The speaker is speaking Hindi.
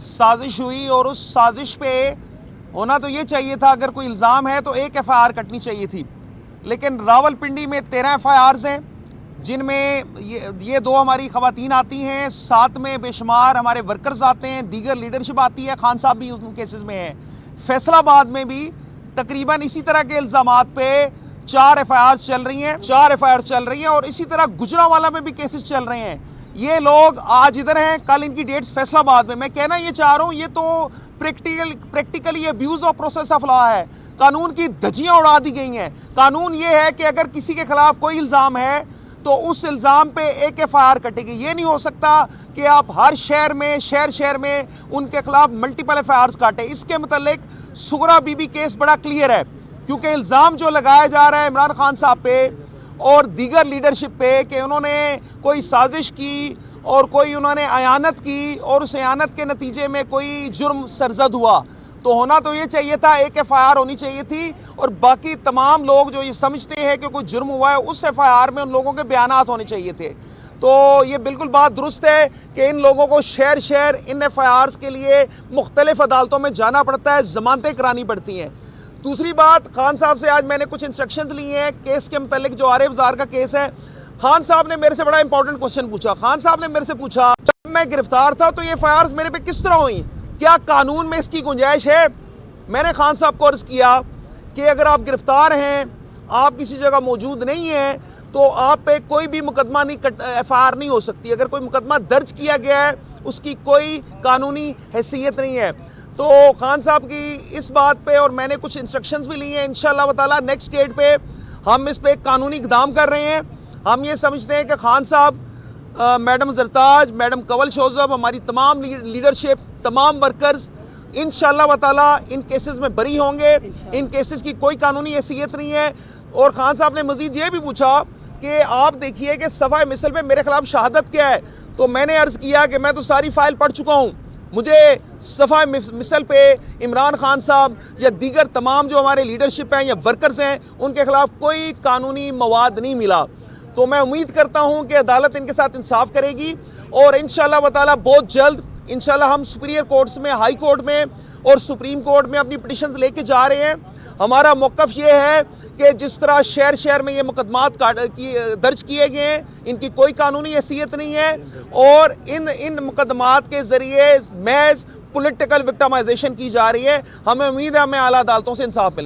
साजिश हुई और उस साजिश पे होना तो ये चाहिए था, अगर कोई इल्ज़ाम है तो एक FIR कटनी चाहिए थी। लेकिन रावलपिंडी में 13 FIRs हैं, जिनमें ये 2 हमारी ख़वातीन आती हैं, साथ में बेशुमार हमारे वर्कर्स आते हैं, दीगर लीडरशिप आती है, खान साहब भी उन केसेस में हैं। फैसलाबाद में भी तकरीबन इसी तरह के इल्ज़ामात पे 4 FIRs चल रही हैं और इसी तरह गुजरांवाला में भी केसेस चल रहे हैं। ये लोग आज इधर हैं, कल इनकी डेट्स फैसलाबाद में। मैं कहना ये चाह रहा हूँ, ये तो practically abuse of process of law है। कानून की धज्जियाँ उड़ा दी गई हैं। कानून ये है कि अगर किसी के खिलाफ कोई इल्ज़ाम है तो उस इल्ज़ाम पे एक FIR कटेगी। ये नहीं हो सकता कि आप हर शहर में उनके खिलाफ मल्टीपल FIRs काटें। इसके मुतल्लिक सुगरा बीबी केस बड़ा क्लियर है, क्योंकि इल्ज़ाम जो लगाया जा रहा है इमरान खान साहब पे और दीगर लीडरशिप पे कि उन्होंने कोई साजिश की और कोई उन्होंने अयानत की और उस अयानत के नतीजे में कोई जुर्म सरजद हुआ, तो होना तो ये चाहिए था, एक FIR होनी चाहिए थी। और बाकी तमाम लोग जो ये समझते हैं कि कोई जुर्म हुआ है, उस FIR में उन लोगों के बयानात होने चाहिए थे। तो ये बिल्कुल बात दुरुस्त है कि इन लोगों को शहर इन FIRs के लिए मुख्तलिफ अदालतों में जाना पड़ता है, ज़मानतें करानी पड़ती हैं। दूसरी बात, खान साहब से आज मैंने कुछ इंस्ट्रक्शंस लिए हैं केस के मतलब, जो आरिफ ज़ार का केस है। खान साहब ने मेरे से बड़ा इंपॉर्टेंट क्वेश्चन पूछा। खान साहब ने मेरे से पूछा, जब मैं गिरफ्तार था तो ये FIRs मेरे पे किस तरह हुई, क्या कानून में इसकी गुंजाइश है? मैंने खान साहब को अर्ज़ किया कि अगर आप गिरफ्तार हैं, आप किसी जगह मौजूद नहीं हैं, तो आप पे कोई भी मुकदमा नहीं FIR नहीं हो सकती। अगर कोई मुकदमा दर्ज किया गया है, उसकी कोई कानूनी हैसियत नहीं है। तो खान साहब की इस बात पे और मैंने कुछ इंस्ट्रक्शंस भी लिए हैं। इंशाअल्लाह ताला नेक्स्ट डेट पे हम इस पे कानूनी इक़दाम कर रहे हैं। हम ये समझते हैं कि खान साहब, मैडम जरताज, मैडम कंवल शोज़ब, हमारी तमाम लीडरशिप, तमाम वर्कर्स इंशाअल्लाह ताला इन केसेस में बरी होंगे। इन केसेस की कोई कानूनी हैसियत नहीं है। और खान साहब ने मज़ीद ये भी पूछा कि आप देखिए कि सफ़ा मिसल पे मेरे खिलाफ शहादत क्या है, तो मैंने अर्ज़ किया कि मैं तो सारी फ़ाइल पढ़ चुका हूँ, मुझे सफ़ा मिसल पे इमरान खान साहब या दीगर तमाम जो हमारे लीडरशिप हैं या वर्कर्स हैं, उनके खिलाफ कोई कानूनी मवाद नहीं मिला। तो मैं उम्मीद करता हूँ कि अदालत इनके साथ इंसाफ करेगी और इंशाअल्लाह ताला बहुत जल्द इंशाअल्लाह हम सुपीरियर कोर्ट्स में, हाई कोर्ट में और सुप्रीम कोर्ट में अपनी पिटिशंस लेके जा रहे हैं। हमारा मौक़िफ़ ये है कि जिस तरह शहर में ये मुकदमात दर्ज किए गए हैं, इनकी कोई कानूनी हैसियत नहीं है और इन मुकदमात के ज़रिए महज पॉलिटिकल विक्टिमाइजेशन की जा रही है। हमें उम्मीद है हमें आला अदालतों से इंसाफ मिलेगा।